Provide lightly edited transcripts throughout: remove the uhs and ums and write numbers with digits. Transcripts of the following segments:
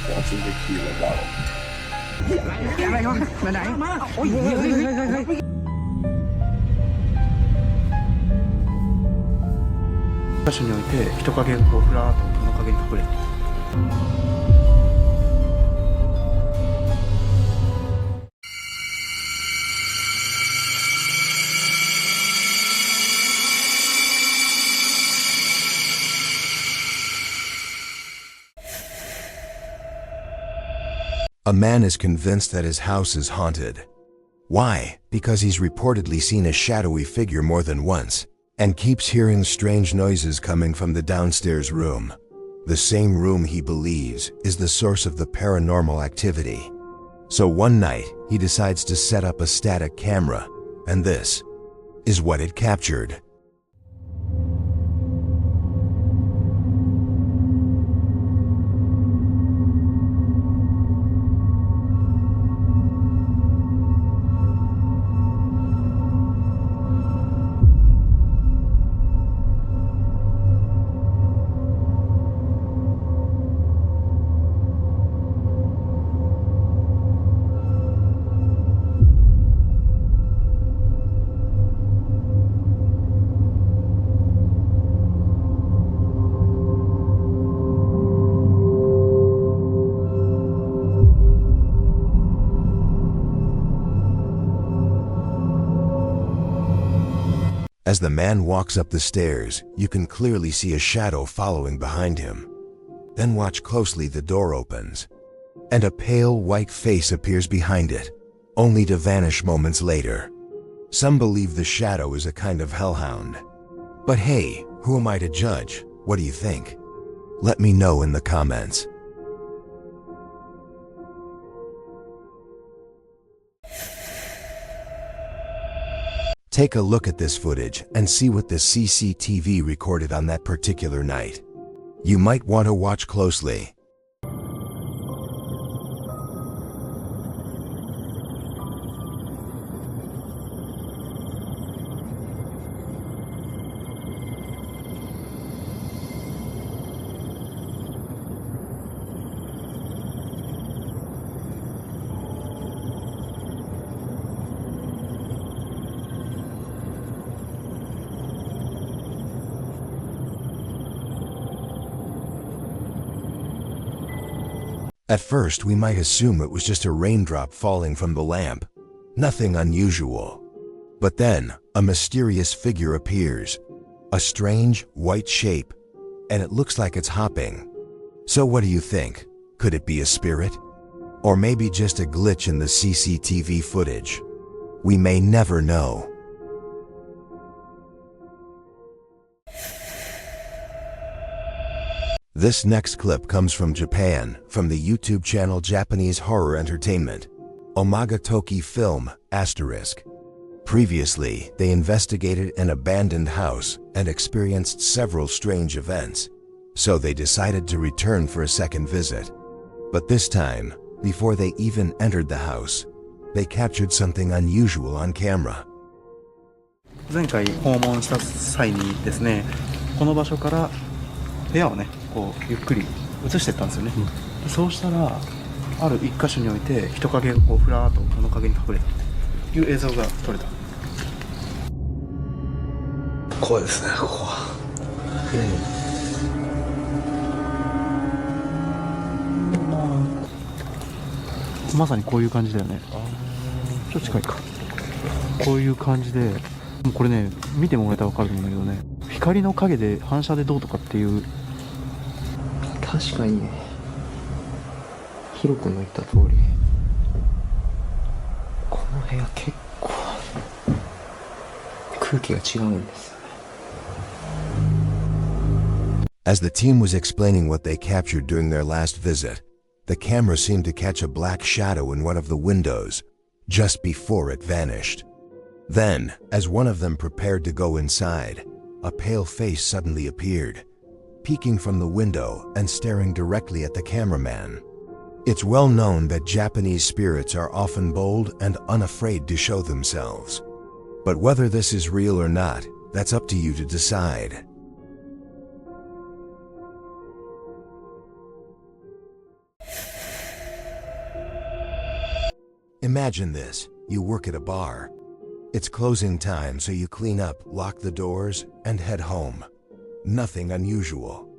Watching the killer bottle. อะไรวะไปไหนมาโอ้ย場所において人影がこうふらーっと物陰に隠れて A man is convinced that his house is haunted. Why? Because he's reportedly seen a shadowy figure more than once, and keeps hearing strange noises coming from the downstairs room. The same room he believes is the source of the paranormal activity. So one night, he decides to set up a static camera, and this is what it captured. As the man walks up the stairs, you can clearly see a shadow following behind him. Then watch closely, the door opens, and a pale white face appears behind it, only to vanish moments later. Some believe the shadow is a kind of hellhound. But hey, who am I to judge? What do you think? Let me know in the comments. Take a look at this footage and see what the CCTV recorded on that particular night. You might want to watch closely. At first, we might assume it was just a raindrop falling from the lamp. Nothing unusual. But then, a mysterious figure appears. A strange, white shape. And it looks like it's hopping. So what do you think? Could it be a spirit? Or maybe just a glitch in the CCTV footage? We may never know. This next clip comes from Japan, from the YouTube channel Japanese Horror Entertainment, Omagatoki Film, **. Previously, they investigated an abandoned house and experienced several strange events, so they decided to return for a second visit. But this time, before they even entered the house, they captured something unusual on camera. 前回訪問した際にですね、この場所から部屋をね、こうゆっくり映していったんですよね、そうしたらある一箇所において人影がこうふらーっと物陰に隠れたという映像が撮れた。怖いですね、ここは。まさにこういう感じだよね。ちょっと近いか。こういう感じで、もうこれね、見てもらえたら分かると思うんだけどね、光の影で反射でどうとかっていう。確かにね、ヒロ君の言った通り、この部屋結構空気が違うんですよね。As the team was explaining what they captured during their last visit, the camera seemed to catch a black shadow in one of the windows, just before it vanished. Then, as one of them prepared to go inside, a pale face suddenly appeared, peeking from the window and staring directly at the cameraman. It's well known that Japanese spirits are often bold and unafraid to show themselves. But whether this is real or not, that's up to you to decide. Imagine this. You work at a bar. It's closing time, so you clean up, lock the doors, and head home. Nothing unusual.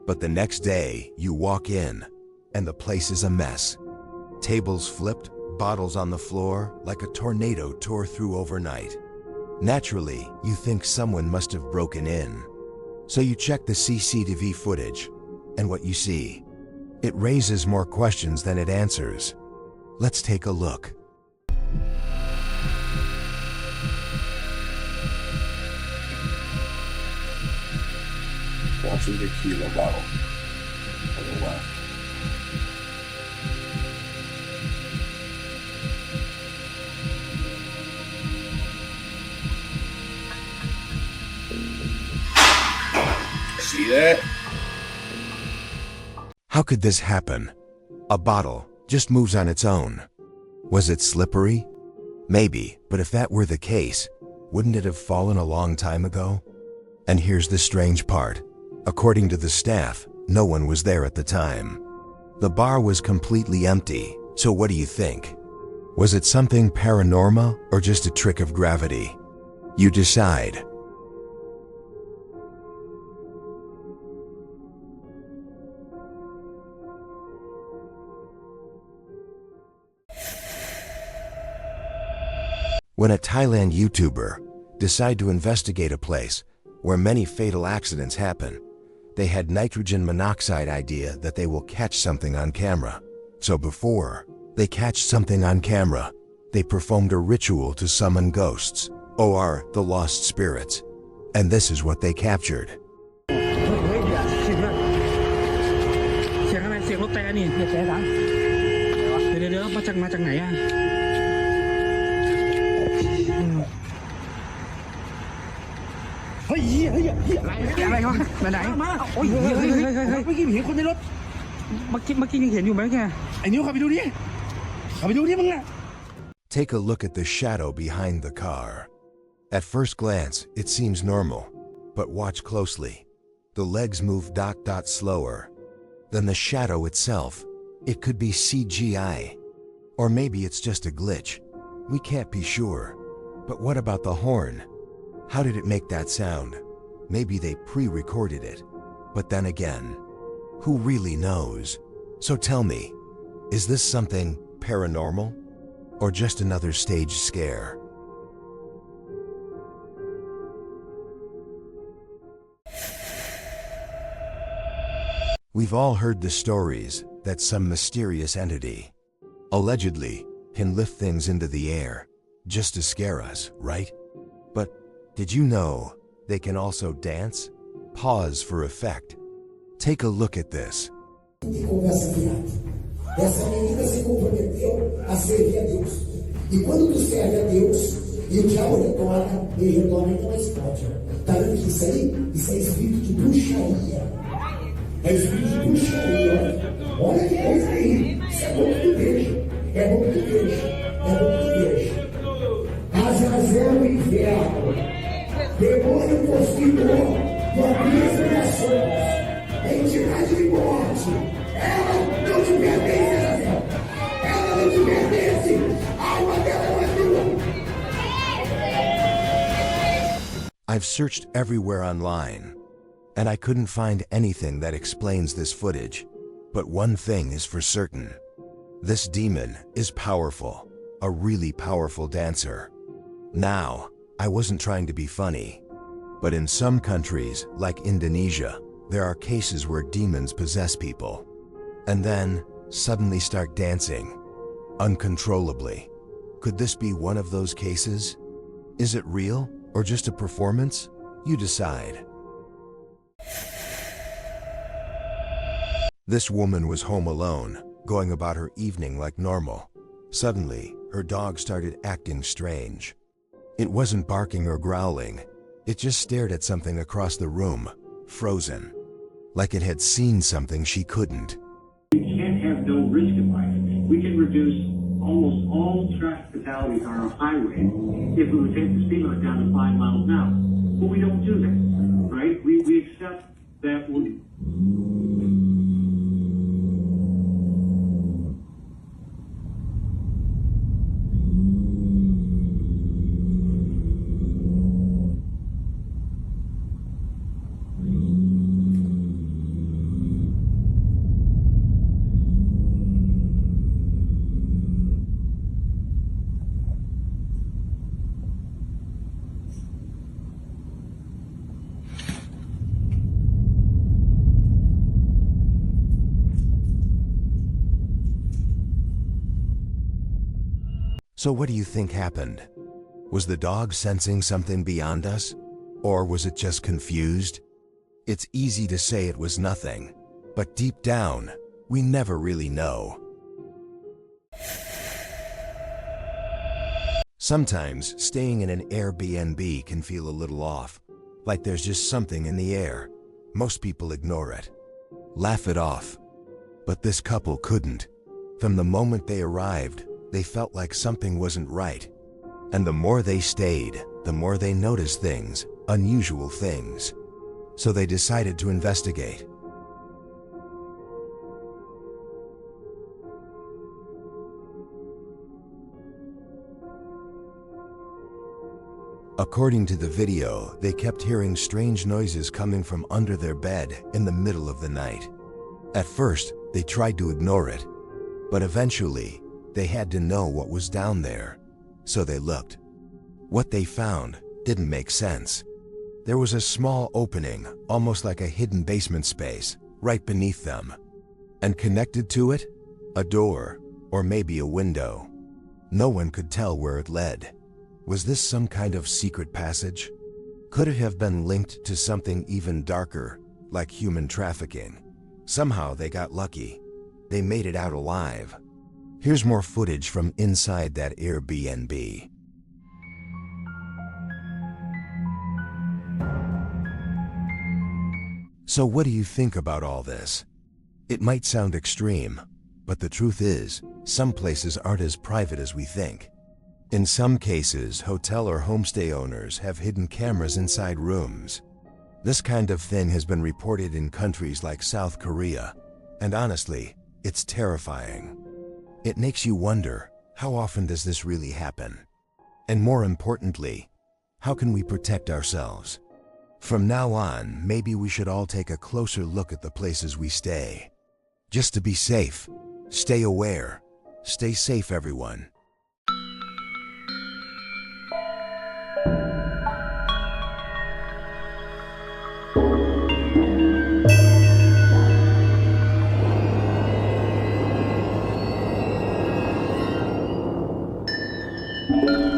But the next day, you walk in, and the place is a mess. Tables flipped, bottles on the floor, like a tornado tore through overnight. Naturally, you think someone must have broken in. So you check the CCTV footage, and what you see, it raises more questions than it answers. Let's take a look. Watch the tequila bottle on the left. See that? How could this happen? A bottle just moves on its own. Was it slippery? Maybe, but if that were the case, wouldn't it have fallen a long time ago? And here's the strange part. According to the staff, no one was there at the time. The bar was completely empty, so what do you think? Was it something paranormal or just a trick of gravity? You decide. When a Thailand YouTuber decide to investigate a place where many fatal accidents happen, they had nitrogen monoxide idea that they will catch something on camera. So before they catch something on camera, they performed a ritual to summon ghosts, or the lost spirits. And this is what they captured. เฮ้ยเดี๋ยวเสียงอะไรเสียงอะไรเสียงรถแต่นี่เสียงดังเดี๋ยวมาจากไหนอ่ะเฮ้ยอะไรวะไหนมาโอ้ยเฮ้ยเมื่อกี้เห็นคนในรถเมื่อกี้ยังเห็นอยู่ไหมแกไอ้นิ้วขับไปดูดิมึงน่ะ Take a look at the shadow behind the car. At first glance, it seems normal, but watch closely. The legs move slower than the shadow itself. It could be CGI, or maybe it's just a glitch. We can't be sure. But what about the horn? How did it make that sound? Maybe they pre-recorded it. But then again, who really knows? So tell me, is this something paranormal? Or just another stage scare? We've all heard the stories that some mysterious entity, allegedly, can lift things into the air just to scare us, right? But did you know they can also dance? Pause for effect. Take a look at this. Essa menina se comprometeu a servir a Deus. E quando tu serve a Deus, e o diabo retorna, ele retorna então explode. Tá vendo que isso é espírito de bruxaria. É espírito de bruxaria. Olha que coisa aí. Isso é bom que tu veja. É bom que tu veja. É bom que tu veja. Azazel o inferno. Demônio possuidor do abismo das sombras. Entidade de morte. Ela não te pertence, Azazel. Ela não te pertence. A alma dela não é tua. I've searched everywhere online, and I couldn't find anything that explains this footage. But one thing is for certain. This demon is powerful, a really powerful dancer. Now, I wasn't trying to be funny, but in some countries, like Indonesia, there are cases where demons possess people, and then suddenly start dancing, uncontrollably. Could this be one of those cases? Is it real, or just a performance? You decide. This woman was home alone, going about her evening like normal. Suddenly, her dog started acting strange. It wasn't barking or growling. It just stared at something across the room, frozen, like it had seen something she couldn't. You can't have no risk in life. We can reduce almost all traffic fatalities on our highway if we would take the speed limit down to 5 miles an hour. But we don't do that, right? We accept that we... So what do you think happened? Was the dog sensing something beyond us? Or was it just confused? It's easy to say it was nothing, but deep down, we never really know. Sometimes staying in an Airbnb can feel a little off, like there's just something in the air. Most people ignore it, laugh it off. But this couple couldn't. From the moment they arrived, they felt like something wasn't right. And the more they stayed, the more they noticed things, unusual things. So they decided to investigate. According to the video, they kept hearing strange noises coming from under their bed in the middle of the night. At first, they tried to ignore it, but eventually, they had to know what was down there, so they looked. What they found didn't make sense. There was a small opening, almost like a hidden basement space, right beneath them. And connected to it, a door, or maybe a window. No one could tell where it led. Was this some kind of secret passage? Could it have been linked to something even darker, like human trafficking? Somehow they got lucky. They made it out alive. Here's more footage from inside that Airbnb. So what do you think about all this? It might sound extreme, but the truth is, some places aren't as private as we think. In some cases, hotel or homestay owners have hidden cameras inside rooms. This kind of thing has been reported in countries like South Korea, and honestly, it's terrifying. It makes you wonder, how often does this really happen? And more importantly, how can we protect ourselves? From now on, maybe we should all take a closer look at the places we stay. Just to be safe. Stay aware. Stay safe, everyone. Thank you.